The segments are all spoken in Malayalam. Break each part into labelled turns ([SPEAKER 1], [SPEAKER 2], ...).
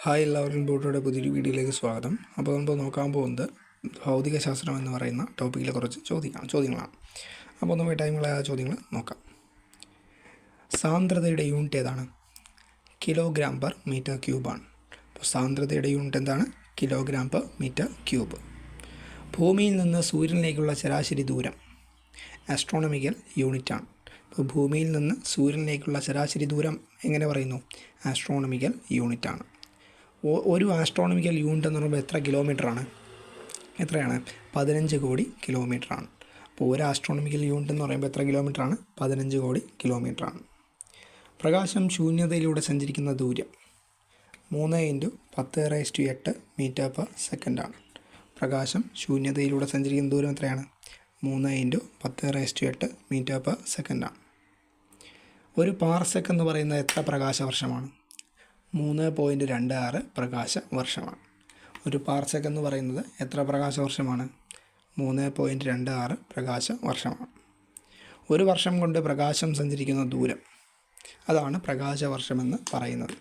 [SPEAKER 1] ഹായ് എല്ലാവർക്കും ബോട്ടോയുടെ പുതിയൊരു വീഡിയോയിലേക്ക് സ്വാഗതം. അപ്പോൾ നമ്മൾ നോക്കാൻ പോകുന്നത് ഭൗതിക ശാസ്ത്രം എന്ന് പറയുന്ന ടോപ്പിക്കിലെ കുറച്ച് ചോദ്യങ്ങളാണ്. അപ്പോൾ നമുക്ക് ടൈമുള്ള ആ ചോദ്യങ്ങൾ നോക്കാം. സാന്ദ്രതയുടെ യൂണിറ്റ് ഏതാണ്? കിലോഗ്രാം പെർ മീറ്റർ ക്യൂബാണ്. അപ്പോൾ സാന്ദ്രതയുടെ യൂണിറ്റ് എന്താണ്? Kilogram per metre cube. ഭൂമിയിൽ നിന്ന് സൂര്യനിലേക്കുള്ള ശരാശരി ദൂരം ആസ്ട്രോണമിക്കൽ യൂണിറ്റാണ്. ഇപ്പോൾ ഭൂമിയിൽ നിന്ന് സൂര്യനിലേക്കുള്ള ശരാശരി ദൂരം എങ്ങനെ പറയുന്നു? ആസ്ട്രോണമിക്കൽ യൂണിറ്റാണ്. ഒരു ആസ്ട്രോണമിക്കൽ യൂണിറ്റ് എന്ന് പറയുമ്പോൾ എത്ര കിലോമീറ്ററാണ്? എത്രയാണ്? 15 കോടി കിലോമീറ്ററാണ്. അപ്പോൾ ഒരു ആസ്ട്രോണമിക്കൽ യൂണിറ്റ് എന്ന് പറയുമ്പോൾ എത്ര കിലോമീറ്ററാണ്? 15 കോടി കിലോമീറ്ററാണ്. പ്രകാശം ശൂന്യതയിലൂടെ സഞ്ചരിക്കുന്ന ദൂരം 3 × 10⁸ മീറ്റർ പെർ സെക്കൻഡാണ്. പ്രകാശം ശൂന്യതയിലൂടെ സഞ്ചരിക്കുന്ന ദൂരം എത്രയാണ്? 3 × 10⁸ മീറ്റർ പെർ സെക്കൻഡാണ്. ഒരു പാർസെക് എന്ന് പറയുന്നത് എത്ര പ്രകാശവർഷമാണ്? 3.26 പ്രകാശ വർഷമാണ്. ഒരു പാർസെക് എന്ന് പറയുന്നത് എത്ര പ്രകാശവർഷമാണ്? 3.26 പ്രകാശ വർഷമാണ്. ഒരു വർഷം കൊണ്ട് പ്രകാശം സഞ്ചരിക്കുന്ന ദൂരം, അതാണ് പ്രകാശവർഷമെന്ന് പറയുന്നത്.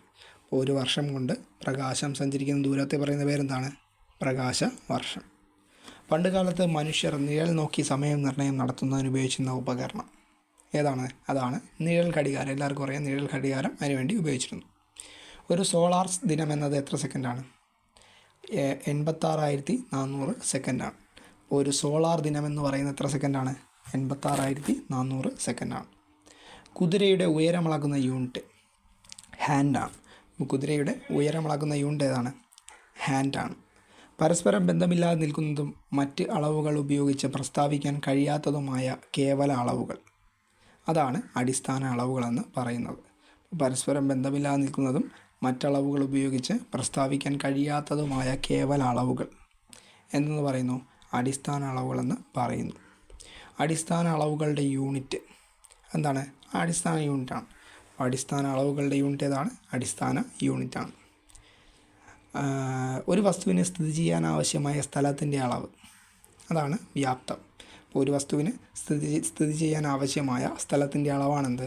[SPEAKER 1] ഒരു വർഷം കൊണ്ട് പ്രകാശം സഞ്ചരിക്കുന്ന ദൂരത്തെ പറയുന്ന പേരെന്താണ്? പ്രകാശവർഷം. പണ്ട് കാലത്ത് മനുഷ്യർ നിഴൽ നോക്കി സമയം നിർണ്ണയം നടത്തുന്നതിന് ഉപയോഗിച്ചിരുന്ന ഉപകരണം ഏതാണ്? അതാണ് നിഴൽ ഘടികാരം. എല്ലാവർക്കും അറിയാം, നിഴൽ ഘടികാരം അതിനുവേണ്ടി ഉപയോഗിച്ചിരുന്നു. ഒരു സോളാർ ദിനം എന്നത് എത്ര സെക്കൻഡാണ്? 86,400 സെക്കൻഡാണ്. ഒരു സോളാർ ദിനം എന്ന് പറയുന്നത് എത്ര സെക്കൻഡാണ്? 86,400 സെക്കൻഡാണ്. കുതിരയുടെ ഉയരമളക്കുന്ന യൂണിറ്റ് ഹാൻഡാണ്. കുതിരയുടെ ഉയരമളക്കുന്ന യൂണിറ്റ് ഏതാണ്? ഹാൻഡാണ്. പരസ്പരം ബന്ധമില്ലാതെ നിൽക്കുന്നതും മറ്റ് അളവുകൾ ഉപയോഗിച്ച് പ്രസ്താവിക്കാൻ കഴിയാത്തതുമായ കേവല അളവുകൾ, അതാണ് അടിസ്ഥാന അളവുകളെന്ന് പറയുന്നത്. പരസ്പരം ബന്ധമില്ലാതെ നിൽക്കുന്നതും മറ്റളവുകൾ ഉപയോഗിച്ച് പ്രസ്താവിക്കാൻ കഴിയാത്തതുമായ കേവല അളവുകൾ എന്തെന്ന് പറയുന്നു? അടിസ്ഥാന അളവുകളെന്ന് പറയുന്നു. അടിസ്ഥാന അളവുകളുടെ യൂണിറ്റ് എന്താണ്? അടിസ്ഥാന യൂണിറ്റാണ്. അടിസ്ഥാന അളവുകളുടെ യൂണിറ്റ് ഏതാണ്? അടിസ്ഥാന യൂണിറ്റാണ്. ഒരു വസ്തുവിന് സ്ഥിതി ചെയ്യാൻ ആവശ്യമായ സ്ഥലത്തിൻ്റെ അളവ്, അതാണ് വ്യാപ്തം. അപ്പോൾ ഒരു വസ്തുവിന് സ്ഥിതി ചെയ്യാൻ ആവശ്യമായ സ്ഥലത്തിൻ്റെ അളവാണെന്ത്?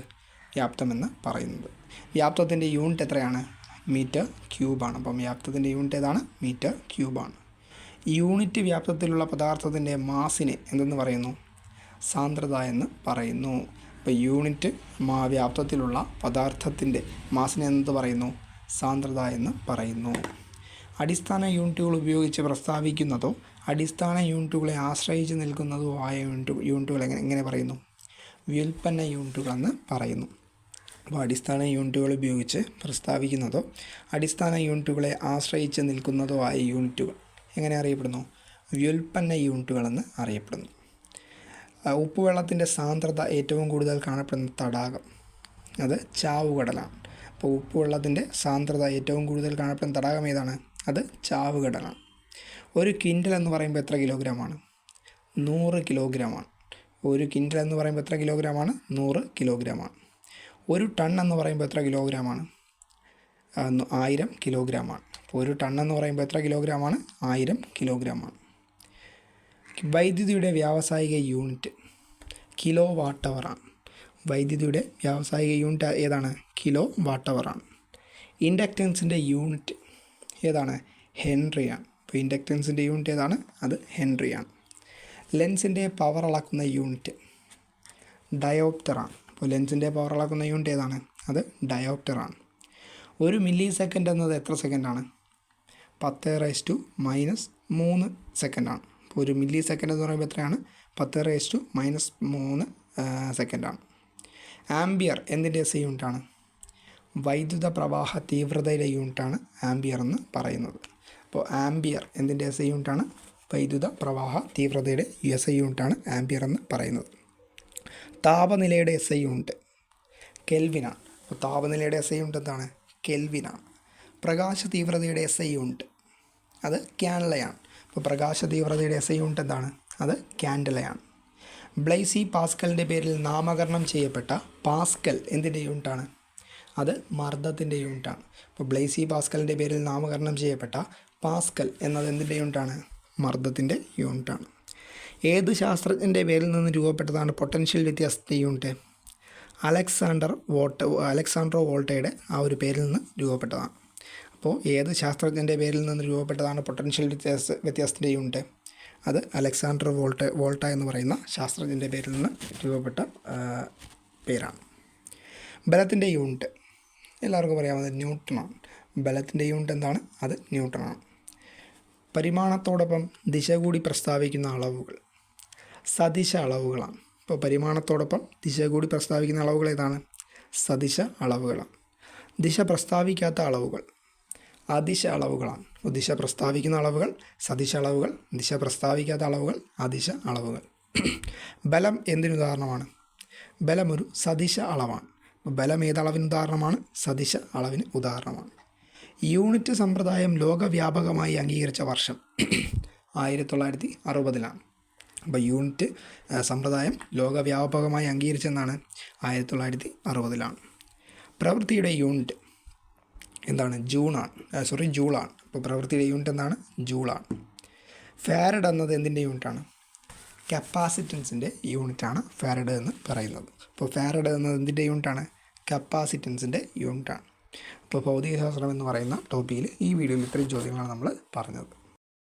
[SPEAKER 1] വ്യാപ്തമെന്ന് പറയുന്നത്. വ്യാപ്തത്തിൻ്റെ യൂണിറ്റ് എത്രയാണ്? മീറ്റർ ക്യൂബാണ്. അപ്പം വ്യാപ്തത്തിൻ്റെ യൂണിറ്റ് ഏതാണ്? മീറ്റർ ക്യൂബാണ്. യൂണിറ്റ് വ്യാപ്തത്തിലുള്ള പദാർത്ഥത്തിൻ്റെ മാസിനെ എന്തെന്ന് പറയുന്നു? സാന്ദ്രത എന്ന് പറയുന്നു. അപ്പോൾ യൂണിറ്റ് വ്യാപ്തത്തിലുള്ള പദാർത്ഥത്തിൻ്റെ മാസിനെ എന്ത് പറയുന്നു? സാന്ദ്രത എന്ന് പറയുന്നു. അടിസ്ഥാന യൂണിറ്റുകൾ ഉപയോഗിച്ച് പ്രസ്താവിക്കുന്നതോ അടിസ്ഥാന യൂണിറ്റുകളെ ആശ്രയിച്ച് നിൽക്കുന്നതോ ആയ യൂണിറ്റുകൾ എങ്ങനെ പറയുന്നു? വ്യുൽപ്പന്ന യൂണിറ്റുകളെന്ന് പറയുന്നു. അപ്പോൾ അടിസ്ഥാന യൂണിറ്റുകൾ ഉപയോഗിച്ച് പ്രസ്താവിക്കുന്നതോ അടിസ്ഥാന യൂണിറ്റുകളെ ആശ്രയിച്ച് നിൽക്കുന്നതോ ആയ യൂണിറ്റുകൾ എങ്ങനെ അറിയപ്പെടുന്നു? വ്യുൽപ്പന്ന യൂണിറ്റുകളെന്ന് അറിയപ്പെടുന്നു. ഉപ്പുവെള്ളത്തിൻ്റെ സാന്ദ്രത ഏറ്റവും കൂടുതൽ കാണപ്പെടുന്ന തടാകം, അത് ചാവുകടലാണ്. അപ്പോൾ ഉപ്പുവെള്ളത്തിൻ്റെ സാന്ദ്രത ഏറ്റവും കൂടുതൽ കാണപ്പെടുന്ന തടാകം ഏതാണ്? അത് ചാവുകടലാണ്. ഒരു ക്വിൻ്റൽ എന്ന് പറയുമ്പോൾ എത്ര കിലോഗ്രാമാണ്? 100 കിലോഗ്രാമാണ്. ഒരു ക്വിൻ്റൽ എന്ന് പറയുമ്പോൾ എത്ര കിലോഗ്രാമാണ്? 100 കിലോഗ്രാമാണ്. ഒരു ടൺ എന്ന് പറയുമ്പോൾ എത്ര കിലോഗ്രാമാണ്? 1000 കിലോഗ്രാമാണ്. ഒരു ടൺ എന്ന് പറയുമ്പോൾ എത്ര കിലോഗ്രാമാണ്? 1000 കിലോഗ്രാമാണ്. വൈദ്യുതിയുടെ വ്യാവസായിക യൂണിറ്റ് കിലോ വാട്ട് അവറാണ്. വൈദ്യുതിയുടെ വ്യാവസായിക യൂണിറ്റ് ഏതാണ്? കിലോ വാട്ട് അവറാണ്. ഇൻഡക്റ്റൻസിൻ്റെ യൂണിറ്റ് ഏതാണ്? ഹെൻറിയാണ്. അപ്പോൾ ഇൻഡക്റ്റൻസിൻ്റെ യൂണിറ്റ് ഏതാണ്? അത് ഹെൻറിയാണ്. ലെൻസിൻ്റെ പവർ അളക്കുന്ന യൂണിറ്റ് ഡയോപ്റ്ററാണ്. അപ്പോൾ ലെൻസിൻ്റെ പവർ അളക്കുന്ന യൂണിറ്റ് ഏതാണ്? അത് ഡയോപ്റ്ററാണ്. ഒരു മില്ലി സെക്കൻഡ് എന്നത് എത്ര സെക്കൻഡാണ്? 10⁻³ സെക്കൻഡാണ്. അപ്പോൾ ഒരു മില്ലി സെക്കൻഡ് എന്ന് പറയുമ്പോൾ എത്രയാണ്? 10⁻³ സെക്കൻഡാണ്. ആംബിയർ എന്തിൻ്റെ SI യൂണിറ്റാണ്? വൈദ്യുത പ്രവാഹ തീവ്രതയുടെ യൂണിറ്റാണ് ആംബിയർ എന്ന് പറയുന്നത്. അപ്പോൾ ആംബിയർ എന്തിൻ്റെ SI യൂണിറ്റാണ്? വൈദ്യുത പ്രവാഹ തീവ്രതയുടെ SI യൂണിറ്റാണ് ആംബിയർ എന്ന് പറയുന്നത്. താപനിലയുടെ SI യൂണിറ്റ് കെൽവിനാണ്. അപ്പോൾ താപനിലയുടെ SI യൂണിറ്റ് എന്താണ്? കെൽവിനാണ്. പ്രകാശ തീവ്രതയുടെ SI യൂണിറ്റ് അത് ക്യാൻഡലയാണ്. അപ്പോൾ പ്രകാശ തീവ്രതയുടെ SI യൂണിറ്റ് എന്താണ്? അത് ക്യാൻഡലയാണ്. ബ്ലൈസി പാസ്കലിൻ്റെ പേരിൽ നാമകരണം ചെയ്യപ്പെട്ട പാസ്കൽ എന്തിൻ്റെ യൂണിറ്റാണ്? അത് മർദ്ദത്തിൻ്റെ യൂണിറ്റാണ്. അപ്പോൾ ബ്ലൈസി പാസ്കലിൻ്റെ പേരിൽ നാമകരണം ചെയ്യപ്പെട്ട പാസ്കൽ എന്നത് എന്തിൻ്റെ യൂണിറ്റാണ്? മർദ്ദത്തിൻ്റെ യൂണിറ്റാണ്. ഏത് ശാസ്ത്രജ്ഞൻ്റെ പേരിൽ നിന്ന് രൂപപ്പെട്ടതാണ് പൊട്ടൻഷ്യൽ വ്യത്യാസത്തിൻ്റെ യൂണിറ്റ്? അലക്സാൻഡ്രോ വോൾട്ടയുടെ ആ ഒരു പേരിൽ നിന്ന് രൂപപ്പെട്ടതാണ്. അപ്പോൾ ഏത് ശാസ്ത്രജ്ഞൻ്റെ പേരിൽ നിന്ന് രൂപപ്പെട്ടതാണ് പൊട്ടൻഷ്യൽ വ്യത്യാസത്തിൻ്റെ യൂണിറ്റ്? അത് അലക്സാണ്ടർ വോൾട്ട എന്ന് പറയുന്ന ശാസ്ത്രജ്ഞൻ്റെ പേരിൽ നിന്ന് രൂപപ്പെട്ട പേരാണ്. ബലത്തിൻ്റെ യൂണിറ്റ് എല്ലാവർക്കും അറിയാവുന്നത് ന്യൂട്ടണാണ്. ബലത്തിൻ്റെ യൂണിറ്റ് എന്താണ്? അത് ന്യൂട്ടണാണ്. പരിമാണത്തോടൊപ്പം ദിശ കൂടി പ്രസ്താവിക്കുന്ന അളവുകൾ സദിശ അളവുകളാണ്. ഇപ്പോൾ പരിമാണത്തോടൊപ്പം ദിശ കൂടി പ്രസ്താവിക്കുന്ന അളവുകൾ ഏതാണ്? സദിശ അളവുകളാണ്. ദിശ പ്രസ്താവിക്കാത്ത അളവുകൾ അദിശ അളവുകളാണ്. ദിശ പ്രസ്താവിക്കുന്ന അളവുകൾ സദിശ അളവുകൾ, ദിശ പ്രസ്താവിക്കാത്ത അളവുകൾ അദിശ അളവുകൾ. ബലം എന്തിനുദാഹരണമാണ്? ബലം ഒരു സദിശ അളവാണ്. ബലം ഏതളവിന് ഉദാഹരണമാണ്? സദിശ അളവിന് ഉദാഹരണമാണ്. യൂണിറ്റ് സമ്പ്രദായം ലോകവ്യാപകമായി അംഗീകരിച്ച വർഷം 1960-ലാണ്. അപ്പോൾ യൂണിറ്റ് സമ്പ്രദായം ലോകവ്യാപകമായി അംഗീകരിച്ചെന്നാണ് 1960-ലാണ്. പ്രവൃത്തിയുടെ യൂണിറ്റ് എന്താണ്? ജൂളാണ്. അപ്പോൾ പ്രവൃത്തിയുടെ യൂണിറ്റ് എന്താണ്? ജൂളാണ്. ഫാരഡ് എന്നത് എന്തിൻ്റെ യൂണിറ്റാണ്? കപ്പാസിറ്റൻസിൻ്റെ യൂണിറ്റാണ് ഫാരഡ് എന്ന് പറയുന്നത്. അപ്പോൾ ഫാരഡ് എന്നത് എന്തിൻ്റെ യൂണിറ്റാണ്? കപ്പാസിറ്റൻസിൻ്റെ യൂണിറ്റാണ്. അപ്പോൾ ഭൗതികശാസ്ത്രം എന്ന് പറയുന്ന ടോപ്പിക്കിൽ ഈ വീഡിയോയിൽ ഇത്രയും ചോദ്യങ്ങളാണ് നമ്മൾ പറഞ്ഞത്.